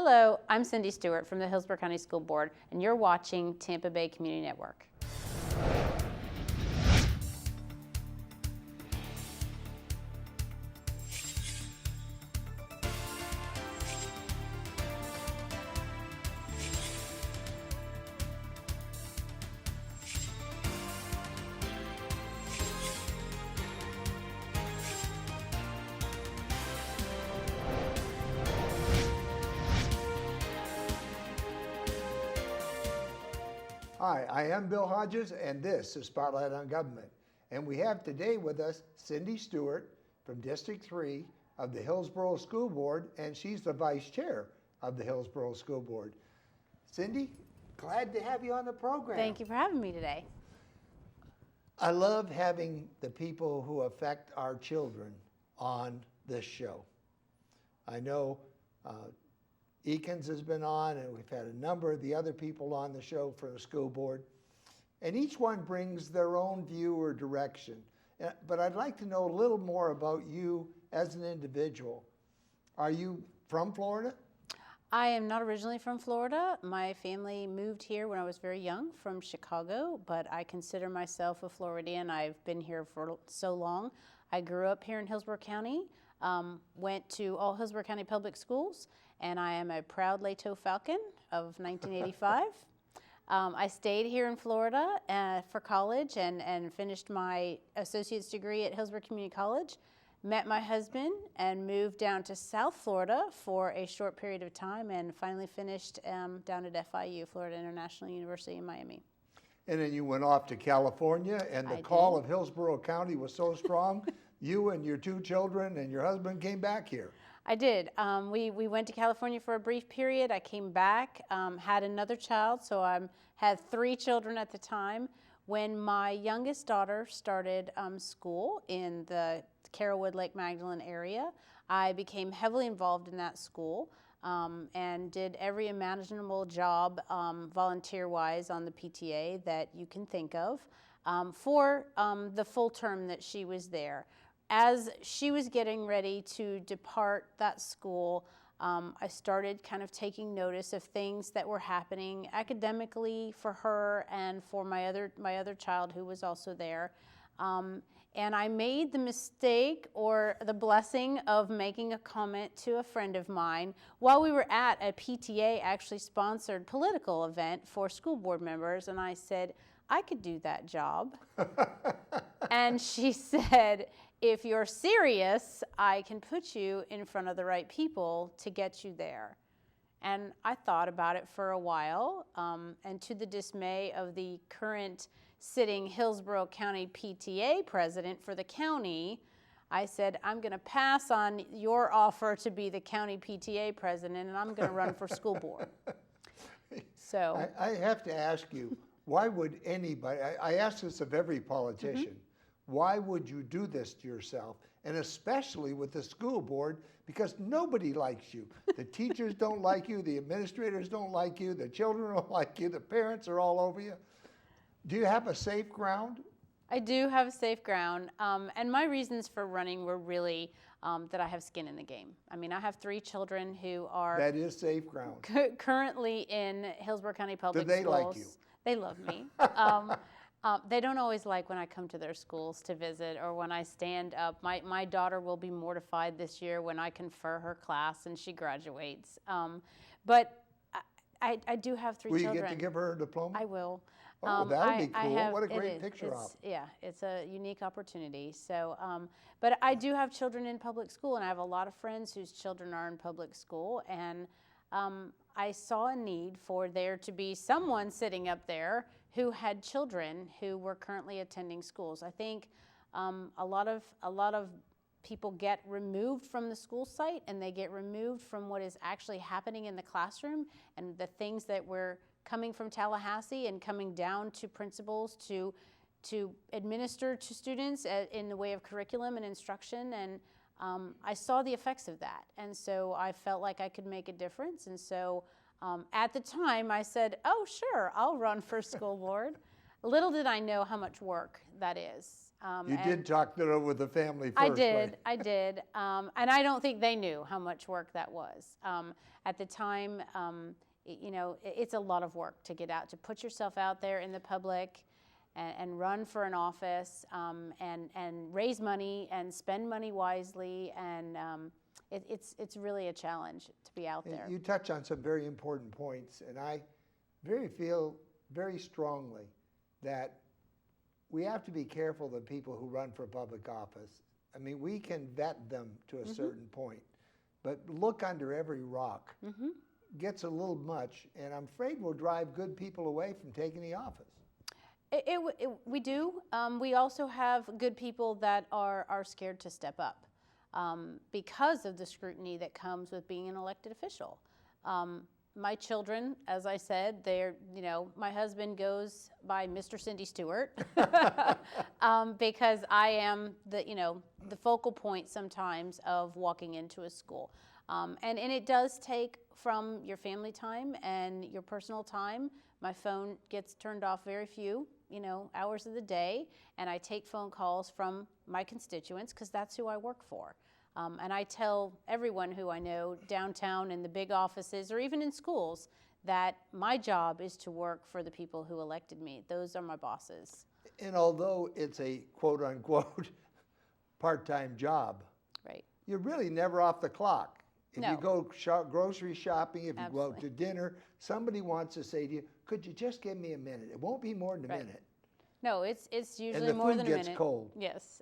Hello, I'm Cindy Stuart from the Hillsborough County School Board, and you're watching Tampa Bay Community Network. Hi, I am Bill Hodges, and this is Spotlight on Government. And we have today with us Cindy Stuart from District 3 of the Hillsborough School Board, and she's the Vice Chair of the Hillsborough School Board. Cindy, glad to have you on the program. Thank you for having me today. I love having the people who affect our children on this show. I know Eakins has been on, and we've had a number of the other people on the show for the school board, and each one brings their own view or direction. But I'd like to know a little more about you as an individual. Are you from Florida? I am not originally from Florida. My family moved here when I was very young from Chicago, but I consider myself a Floridian. I've been here for so long. I grew up here in Hillsborough County, went to all Hillsborough County public schools, and I am a proud Lato Falcon of 1985. I stayed here in Florida for college and finished my associate's degree at Hillsborough Community College, met my husband and moved down to South Florida for a short period of time, and finally finished down at FIU, Florida International University in Miami. And then you went off to California, and the call of Hillsborough County was so strong, you and your two children and your husband came back here. I did. We went to California for a brief period. I came back, had another child, so I had 3 children at the time. When my youngest daughter started school in the Carrollwood, Lake Magdalene area, I became heavily involved in that school and did every imaginable job volunteer-wise on the PTA that you can think of for the full term that she was there. As she was getting ready to depart that school, I started kind of taking notice of things that were happening academically for her and for my other child who was also there. And I made the mistake or the blessing of making a comment to a friend of mine while we were at a PTA actually sponsored political event for school board members, and I said, I could do that job. And she said, if you're serious, I can put you in front of the right people to get you there. And I thought about it for a while, and to the dismay of the current sitting Hillsborough County PTA president for the county, I said, I'm going to pass on your offer to be the county PTA president, and I'm going to run for school board. So I have to ask you, why would anybody, I ask this of every politician, why would you do this to yourself? And especially with the school board, because nobody likes you. The teachers don't like you, the administrators don't like you, the children don't like you, the parents are all over you. Do you have a safe ground? I do have a safe ground, and my reasons for running were really that I have skin in the game. I mean, I have 3 children who are That is safe ground. Currently in Hillsborough County Public Schools. Do they like you? They love me. They don't always like when I come to their schools to visit or when I stand up. My daughter will be mortified this year when I confer her class and she graduates. But I do have 3 children. Will you get to give her a diploma? I will. Oh, that would be cool. What a great picture op. Yeah, it's a unique opportunity. So, but I do have children in public school, and I have a lot of friends whose children are in public school, and I saw a need for there to be someone sitting up there who had children who were currently attending schools. I think a lot of people get removed from the school site, and they get removed from what is actually happening in the classroom and the things that we're coming from Tallahassee and coming down to principals to administer to students in the way of curriculum and instruction. And I saw the effects of that. And so I felt like I could make a difference. And so at the time I said, oh, sure, I'll run for school board. Little did I know how much work that is. You did talk it over with the family first, I did, right? I did. And I don't think they knew how much work that was. At the time, it's a lot of work to get out, to put yourself out there in the public and run for an office and raise money and spend money wisely. And it's really a challenge to be out there. You touch on some very important points, and I feel very strongly that we have to be careful of the people who run for public office. I mean, we can vet them to a certain point, but look under every rock gets a little much, and I'm afraid will drive good people away from taking the office. We do. We also have good people that are scared to step up because of the scrutiny that comes with being an elected official. My children, as I said, my husband goes by Mr. Cindy Stuart because I am the focal point sometimes of walking into a school. And it does take from your family time and your personal time. My phone gets turned off very few, hours of the day, and I take phone calls from my constituents because that's who I work for. And I tell everyone who I know downtown in the big offices or even in schools that my job is to work for the people who elected me. Those are my bosses. And although it's a quote unquote part-time job, right, you're really never off the clock. If No. you go grocery shopping, if you go out Absolutely. to dinner, somebody wants to say to you, could you just give me a minute? It won't be more than a Right. minute. No, it's usually And the more food than a gets minute. cold. Yes.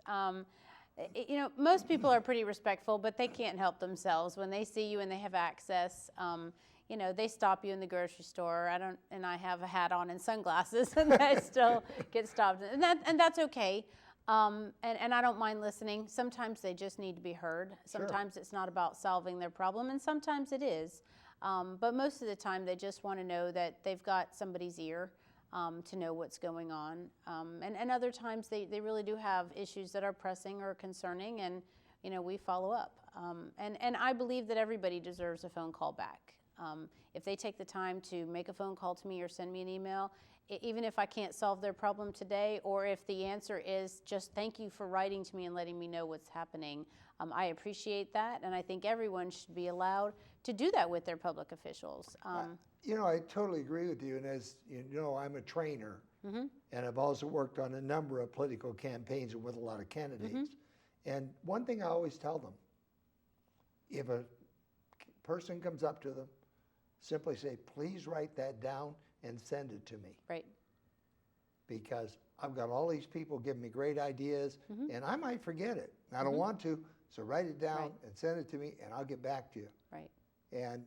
Most people are pretty respectful, but they can't help themselves. When they see you and they have access, they stop you in the grocery store. I have a hat on and sunglasses, and I still get stopped. And that's okay. And I don't mind listening. Sometimes they just need to be heard. Sometimes it's not about solving their problem, and sometimes it is. But most of the time, they just want to know that they've got somebody's ear. To know what's going on. And other times they really do have issues that are pressing or concerning, and we follow up. And I believe that everybody deserves a phone call back. If they take the time to make a phone call to me or send me an email, even if I can't solve their problem today, or if the answer is just thank you for writing to me and letting me know what's happening, I appreciate that, and I think everyone should be allowed to do that with their public officials. I totally agree with you. And as you know, I'm a trainer, and I've also worked on a number of political campaigns and with a lot of candidates. And one thing I always tell them, if a person comes up to them, simply say, please write that down and send it to me. Right. Because I've got all these people giving me great ideas, and I might forget it. I don't want to, so write it down and send it to me, and I'll get back to you. Right. And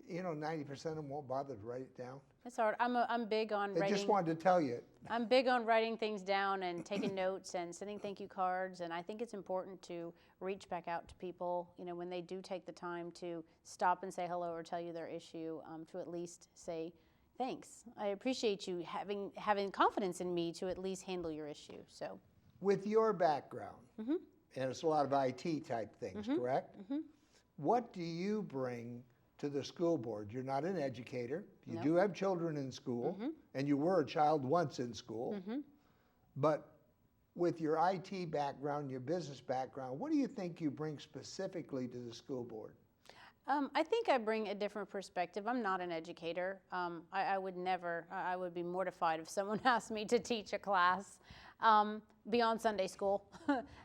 90% of them won't bother to write it down. That's hard. I'm big on They writing. just wanted to tell you. I'm big on writing things down and taking notes and sending thank you cards. And I think it's important to reach back out to people, when they do take the time to stop and say hello or tell you their issue, to at least say thanks. I appreciate you having confidence in me to at least handle your issue. So, With your background, and it's a lot of IT type things, correct? What do you bring to the school board? You're not an educator. You do have children in school, and you were a child once in school. But with your IT background, your business background, what do you think you bring specifically to the school board? I think I bring a different perspective. I'm not an educator. I would never, I would be mortified if someone asked me to teach a class beyond Sunday school,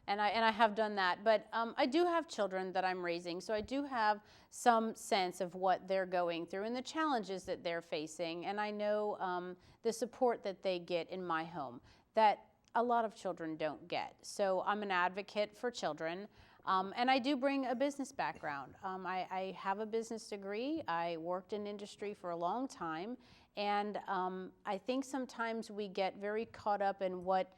and I have done that. But I do have children that I'm raising, so I do have some sense of what they're going through and the challenges that they're facing, and I know the support that they get in my home that a lot of children don't get. So I'm an advocate for children. And I do bring a business background. I have a business degree. I worked in industry for a long time. And I think sometimes we get very caught up in what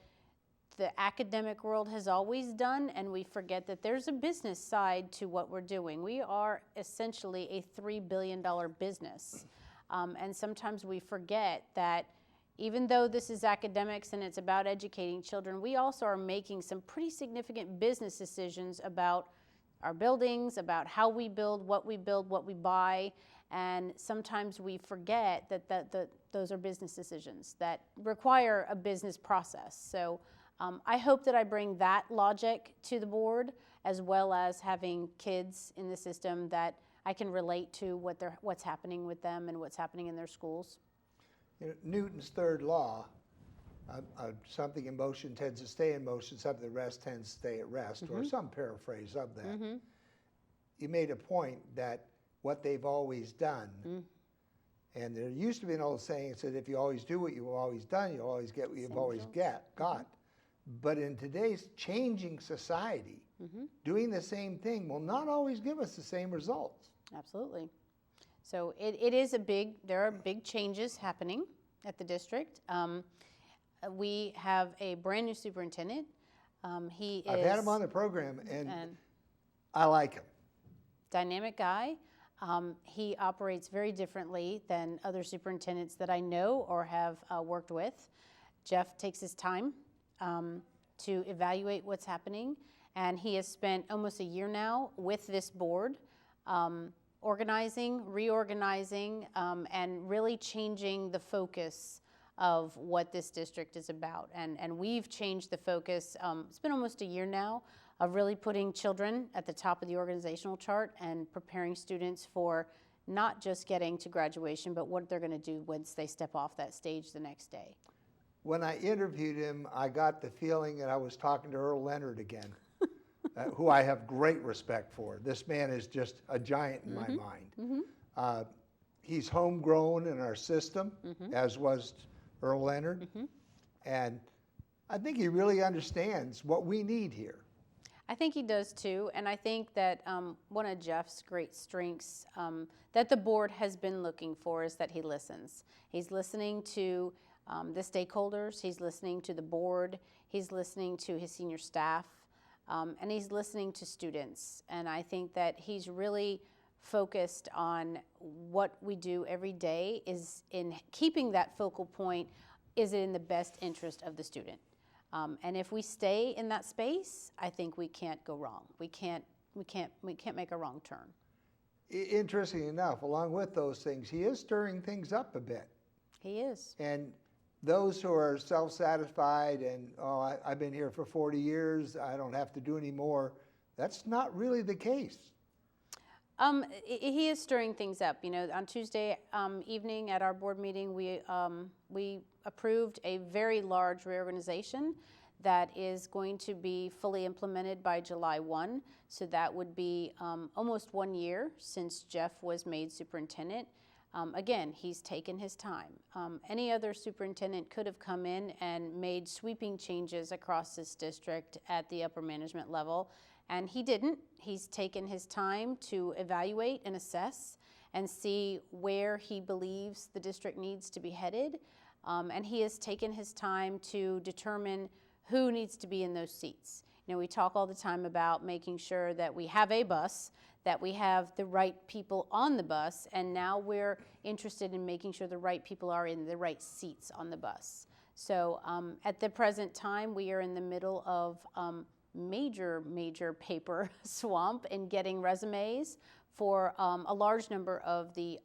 the academic world has always done, and we forget that there's a business side to what we're doing. We are essentially a $3 billion business. And sometimes we forget that even though this is academics and it's about educating children, we also are making some pretty significant business decisions about our buildings, about how we build, what we buy, and sometimes we forget that those are business decisions that require a business process. So I hope that I bring that logic to the board, as well as having kids in the system that I can relate to what's happening with them and what's happening in their schools. You know, Newton's third law, something in motion tends to stay in motion, something at rest tends to stay at rest, or some paraphrase of that. You made a point that what they've always done, and there used to be an old saying that said, if you always do what you've always done, you'll always get what you've always got. But in today's changing society, doing the same thing will not always give us the same results. Absolutely. So there are big changes happening at the district. We have a brand new superintendent. I've had him on the program, and I like him. Dynamic guy. He operates very differently than other superintendents that I know or have worked with. Jeff takes his time to evaluate what's happening, and he has spent almost a year now with this board organizing, reorganizing, and really changing the focus of what this district is about. And we've changed the focus, it's been almost a year now, of really putting children at the top of the organizational chart and preparing students for not just getting to graduation, but what they're going to do once they step off that stage the next day. When I interviewed him, I got the feeling that I was talking to Earl Leonard again, who I have great respect for. This man is just a giant in my mind. He's homegrown in our system, as was Earl Leonard, and I think he really understands what we need here. I think he does too, and I think that one of Jeff's great strengths that the board has been looking for is that he listens. He's listening to the stakeholders, he's listening to the board, he's listening to his senior staff, and he's listening to students. And I think that he's really focused on what we do every day is in keeping that focal point, is it in the best interest of the student? And if we stay in that space, I think we can't go wrong. We can't make a wrong turn. Interesting enough, along with those things, he is stirring things up a bit. He is. And those who are self-satisfied and, I've been here for 40 years, I don't have to do any more, that's not really the case. He is stirring things up. You know, on Tuesday evening at our board meeting, we approved a very large reorganization that is going to be fully implemented by July 1. So that would be almost 1 year since Jeff was made superintendent. Again, he's taken his time. Any other superintendent could have come in and made sweeping changes across this district at the upper management level, and he didn't. He's taken his time to evaluate and assess and see where he believes the district needs to be headed, and he has taken his time to determine who needs to be in those seats. You know, we talk all the time about making sure that we have a bus, that we have the right people on the bus, and now we're interested in making sure the right people are in the right seats on the bus. So at the present time, we are in the middle of major paper swamp in getting resumes for a large number of the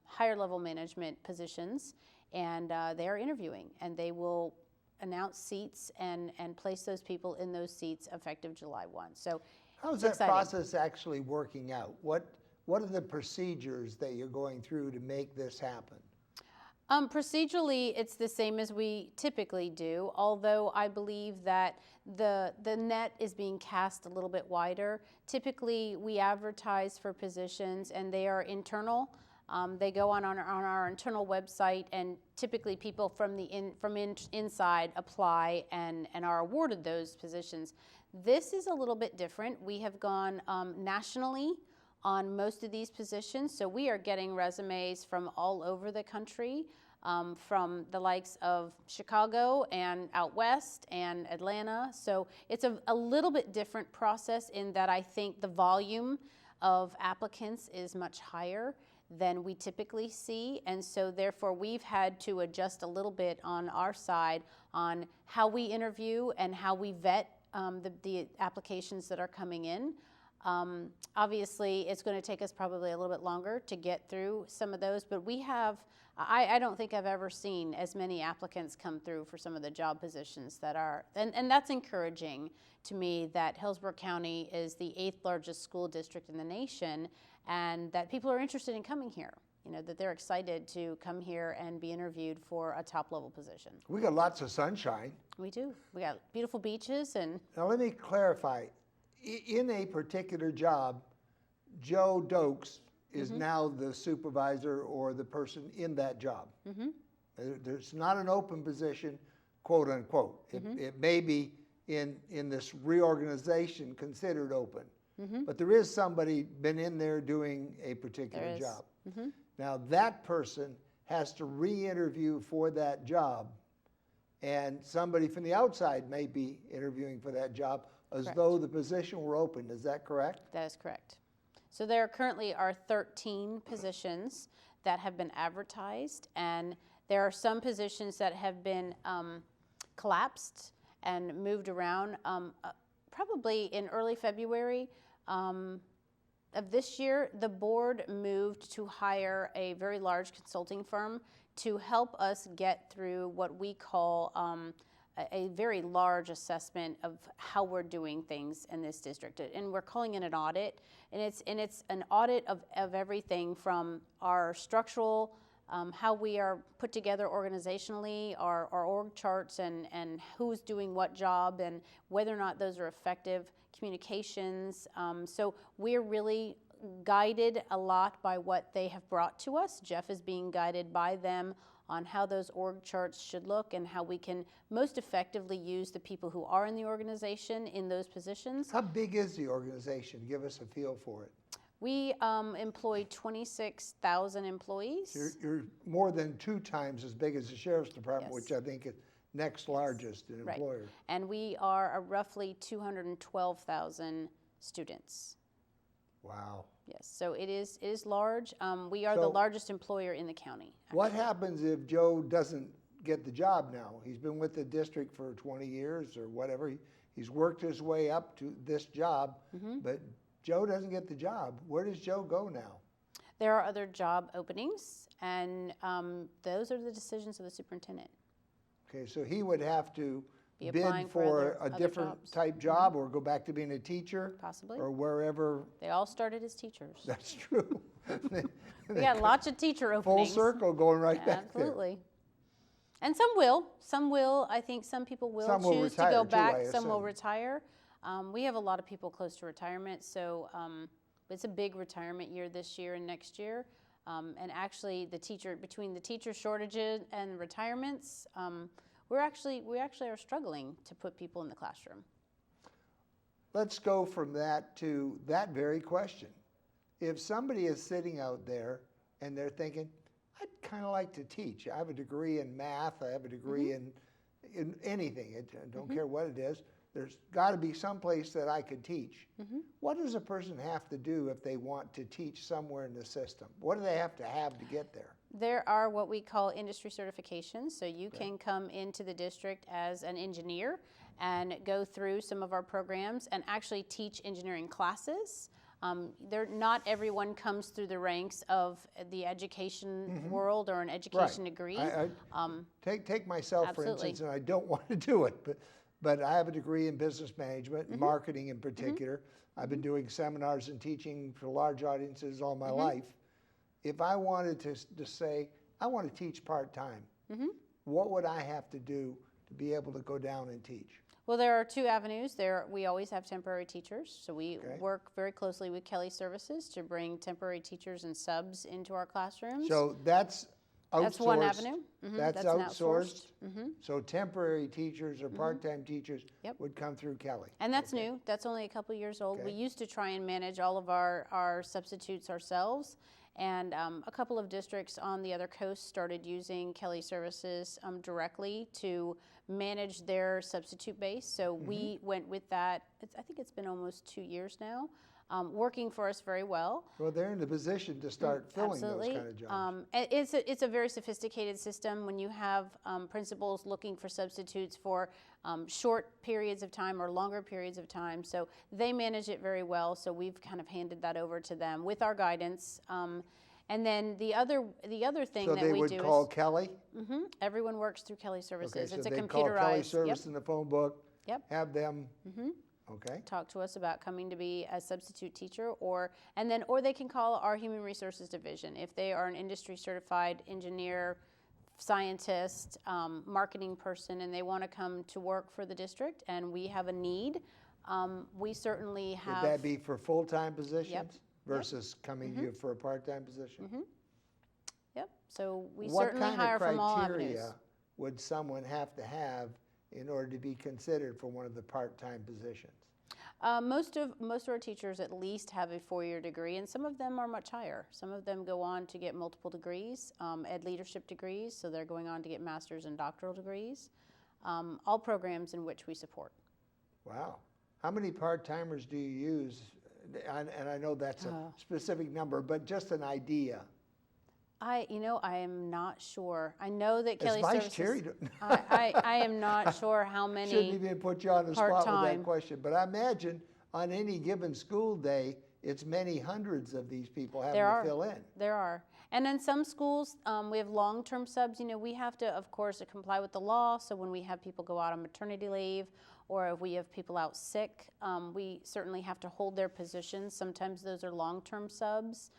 higher level management positions, and they are interviewing, and they will announce seats and place those people in those seats effective July 1. So how's that process actually working out? What are the procedures that you're going through to make this happen? Procedurally, it's the same as we typically do, although I believe that the net is being cast a little bit wider. Typically, we advertise for positions, and they are internal. They go on our internal website, and typically people from inside apply and are awarded those positions. This is a little bit different. We have gone nationally on most of these positions, so we are getting resumes from all over the country, from the likes of Chicago and out west and Atlanta. So it's a little bit different process in that I think the volume of applicants is much higher than we typically see, and so therefore we've had to adjust a little bit on our side on how we interview and how we vet the applications that are coming in. Obviously, it's going to take us probably a little bit longer to get through some of those, but we have, I don't think I've ever seen as many applicants come through for some of the job positions that are, and that's encouraging to me that Hillsborough County is the 8th largest school district in the nation, and that people are interested in coming here. You know, that they're excited to come here and be interviewed for a top level position. We got lots of sunshine. We do. We got beautiful beaches and. Now let me clarify. In a particular job, Joe Dokes is now the supervisor or the person in that job. There's not an open position, quote unquote. It may be in this reorganization considered open, but there is somebody been in there doing a particular job. Now that person has to re-interview for that job, and somebody from the outside may be interviewing for that job as though the position were open. Is that correct? That is correct. So there currently are 13 positions that have been advertised, and there are some positions that have been collapsed and moved around. Probably in early February of this year, the board moved to hire a very large consulting firm to help us get through what we call a very large assessment of how we're doing things in this district, and we're calling it an audit. And it's an audit of everything from our structural, how we are put together organizationally, our org charts, and who's doing what job, and whether or not those are effective communications. So we're really guided a lot by what they have brought to us. Jeff is being guided by them on how those org charts should look and how we can most effectively use the people who are in the organization in those positions. How big is the organization? Give us a feel for it. We employ 26,000 employees. You're more than 2 times as big as the Sheriff's Department, which I think is next largest in employer. And we are roughly 212,000 students. Wow. Yes, so it is large. We are the largest employer in the county. Actually. What happens if Joe doesn't get the job now? He's been with the district for 20 years or whatever. He's worked his way up to this job, but Joe doesn't get the job. Where does Joe go now? There are other job openings, and those are the decisions of the superintendent. Okay, so he would have to Be bid applying for other a different jobs. type job or go back to being a teacher? Possibly. Or wherever. They all started as teachers. That's true. We got lots of teacher openings. Full circle going right back there. Absolutely. And some will. Some will. I think some people will choose to go back. Some will retire. We have a lot of people close to retirement, so it's a big retirement year this year and next year. And actually, between the teacher shortages and retirements, we actually are struggling to put people in the classroom. Let's go from that to that very question. If somebody is sitting out there and they're thinking, I'd kind of like to teach. I have a degree in math. I have a degree in anything. I don't care what it is. There's got to be some place that I could teach. What does a person have to do if they want to teach somewhere in the system? What do they have to get there? There are what we call industry certifications. So you can come into the district as an engineer and go through some of our programs and actually teach engineering classes. Not everyone comes through the ranks of the education world or an education degree. Take myself, for instance, and I don't want to do it, but I have a degree in business management, and marketing in particular. I've been doing seminars and teaching for large audiences all my life. If I wanted to say, I want to teach part-time, what would I have to do to be able to go down and teach? Well, there are 2 avenues. We always have temporary teachers, so we work very closely with Kelly Services to bring temporary teachers and subs into our classrooms. So that's outsourced. That's one avenue. That's outsourced. So temporary teachers or part-time teachers would come through Kelly. And that's new. That's only a couple years old. We used to try and manage all of our substitutes ourselves. And a couple of districts on the other coast started using Kelly Services directly to manage their substitute base. So we went with that. I think it's been almost 2 years now. working for us very well. Well, they're in the position to start filling Absolutely. those kind of jobs. It's a very sophisticated system when you have principals looking for substitutes for short periods of time or longer periods of time. So they manage it very well. So we've kind of handed that over to them with our guidance. And then the other thing So that they we would do call is Kelly? everyone works through Kelly Services. Okay, so It's a they'd call Kelly computerized. Service Yep. in the phone book, Yep. have them, okay. Talk to us about coming to be a substitute teacher, or they can call our Human Resources Division if they are an industry certified engineer, scientist, marketing person, and they want to come to work for the district, and we have a need. We certainly have. Would that be for full-time positions versus coming to you for a part-time position? Yep. So we What certainly kind hire of from all criteria avenues. would someone have to have in order to be considered for one of the part-time positions? Most of our teachers at least have a 4-year degree, and some of them are much higher. Some of them go on to get multiple degrees, ed leadership degrees, so they're going on to get master's and doctoral degrees. All programs in which we support. Wow. How many part-timers do you use? And I know that's a specific number, but just an idea. I am not sure. I know that Kelly As Vice Services. Chair, I am not sure how many. shouldn't even put you on the spot with part-time. that question, but I imagine on any given school day, it's many hundreds of these people having There to are. fill in. There are. And in some schools, we have long-term subs. We have to, of course, comply with the law. So when we have people go out on maternity leave, or if we have people out sick, we certainly have to hold their positions. Sometimes those are long-term subs.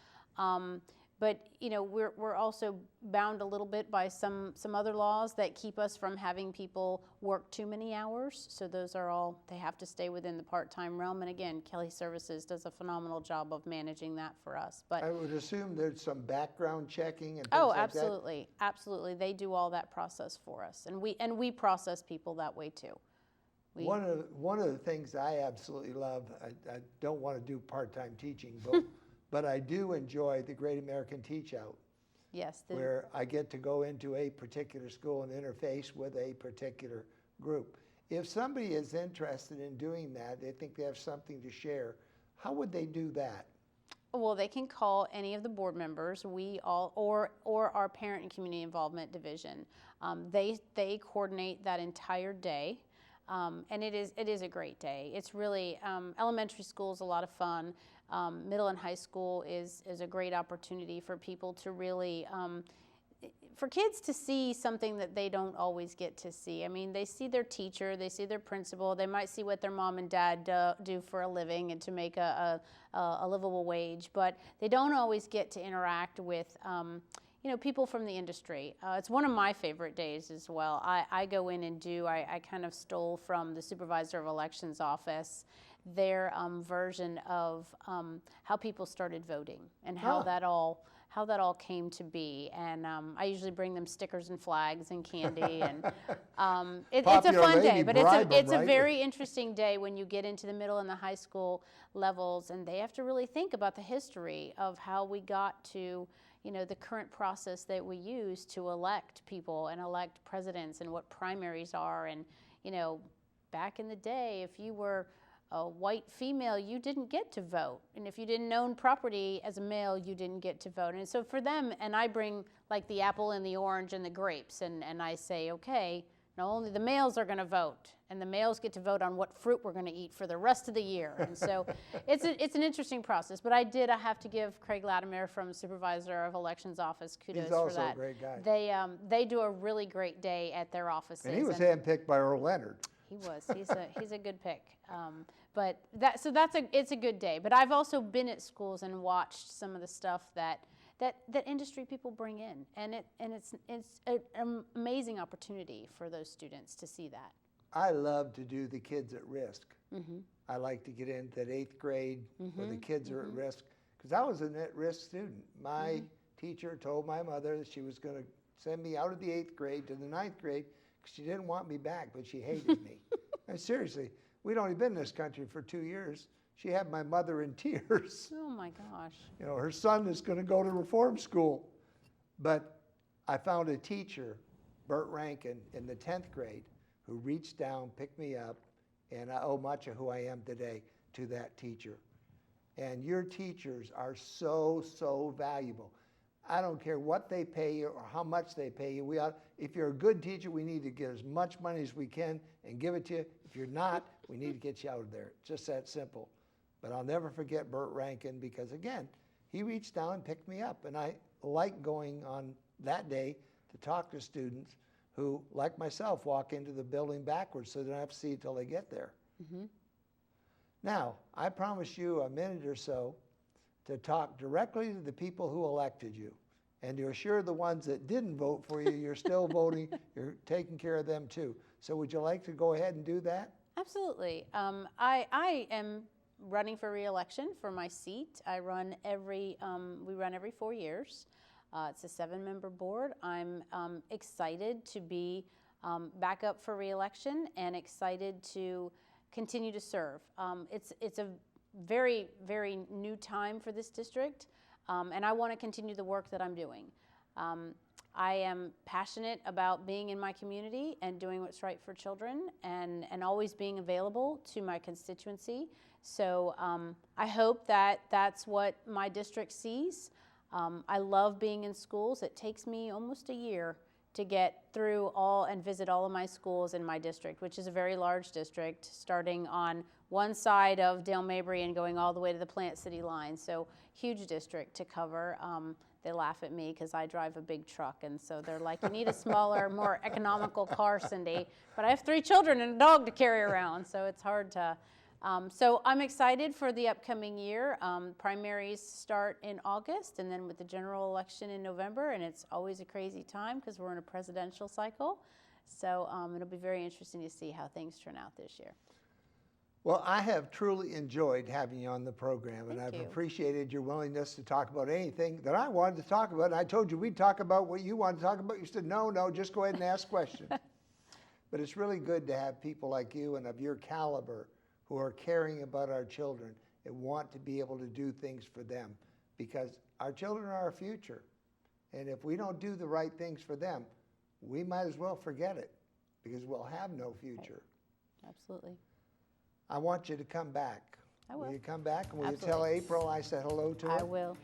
But we're also bound a little bit by some other laws that keep us from having people work too many hours. So those are all, they have to stay within the part-time realm. And again, Kelly Services does a phenomenal job of managing that for us. But I would assume there's some background checking and things oh, like absolutely, absolutely, they do all that process for us, and we process people that way too. One of the things I absolutely love, I don't want to do part-time teaching, but I do enjoy the Great American Teach Out, Yes. where I get to go into a particular school and interface with a particular group. If somebody is interested in doing that, they think they have something to share, how would they do that? Well, they can call any of the board members, or our parent and community involvement division. They coordinate that entire day. And it is a great day. It's really, elementary school is a lot of fun. Middle and high school is a great opportunity for people to really, for kids to see something that they don't always get to see. I mean, they see their teacher, they see their principal, they might see what their mom and dad do for a living and to make a livable wage, but they don't always get to interact with people from the industry. It's one of my favorite days as well. I go in and I kind of stole from the supervisor of elections office their version of how people started voting and how that all came to be. And I usually bring them stickers and flags and candy, and it's a fun day. But it's a very interesting day when you get into the middle and the high school levels, and they have to really think about the history of how we got to the current process that we use to elect people and elect presidents, and what primaries are. And back in the day, if you were a white female, you didn't get to vote. And if you didn't own property as a male, you didn't get to vote. And so for them, and I bring like the apple and the orange and the grapes, and I say, okay, not only the males are going to vote, and the males get to vote on what fruit we're going to eat for the rest of the year. And so it's an interesting process. But I have to give Craig Latimer from Supervisor of Elections Office kudos He's for also that. a great guy. They do a really great day at their offices. And he was handpicked by Earl Leonard. He was. He's a good pick. But it's a good day. But I've also been at schools and watched some of the stuff that industry people bring in, and it's an amazing opportunity for those students to see that. I love to do the kids at risk. Mm-hmm. I like to get into that 8th grade where the kids are at risk, because I was an at-risk student. My teacher told my mother that she was going to send me out of the 8th grade to the 9th grade because she didn't want me back, but she hated me. And seriously, we'd only been in this country for 2 years. She had my mother in tears. Oh my gosh. Her son is going to go to reform school. But I found a teacher, Bert Rankin, in the 10th grade, who reached down, picked me up, and I owe much of who I am today to that teacher. And your teachers are so, so valuable. I don't care what they pay you or how much they pay you. If you're a good teacher, we need to get as much money as we can and give it to you. If you're not, we need to get you out of there. Just that simple. But I'll never forget Burt Rankin because, again, he reached down and picked me up. And I like going on that day to talk to students who, like myself, walk into the building backwards so they don't have to see it till they get there. Mm-hmm. Now, I promise you a minute or so to talk directly to the people who elected you and to assure the ones that didn't vote for you, you're still voting, you're taking care of them too. So would you like to go ahead and do that? Absolutely. I am running for re-election for my seat. We run every 4 years. It's a 7-member board. I'm excited to be back up for re-election and excited to continue to serve. It's a very, very new time for this district, and I want to continue the work that I'm doing. I am passionate about being in my community and doing what's right for children and always being available to my constituency. So I hope that that's what my district sees. I love being in schools. It takes me almost a year to get through and visit all of my schools in my district, which is a very large district, starting on one side of Dale Mabry and going all the way to the Plant City line. So huge district to cover. They laugh at me because I drive a big truck, and so they're like, you need a smaller, more economical car, Cindy. But I have 3 children and a dog to carry around, so it's hard to. So I'm excited for the upcoming year. Primaries start in August, and then with the general election in November, and it's always a crazy time because we're in a presidential cycle. So it'll be very interesting to see how things turn out this year. Well, I have truly enjoyed having you on the program, and Thank I've you. appreciated your willingness to talk about anything that I wanted to talk about. And I told you we'd talk about what you wanted to talk about. You said, no, just go ahead and ask questions. But it's really good to have people like you and of your caliber who are caring about our children and want to be able to do things for them, because our children are our future. And if we don't do the right things for them, we might as well forget it, because we'll have no future. Right. Absolutely. I want you to come back. I will. Will you come back? And will Absolutely. you tell April I said hello to her? I will.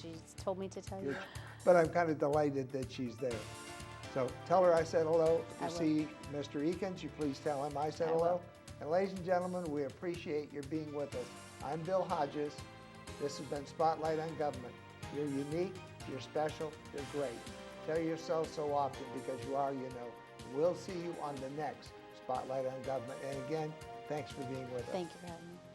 She's told me to tell you. But I'm kind of delighted that she's there. So tell her I said hello. If I you see Mr. Eakins, you please tell him I said I hello. will. And ladies and gentlemen, we appreciate your being with us. I'm Bill Hodges. This has been Spotlight on Government. You're unique, you're special, you're great. Tell yourself so often, because you are, you know. We'll see you on the next Spotlight on Government. And again, thanks for being with us. Thank you for having me.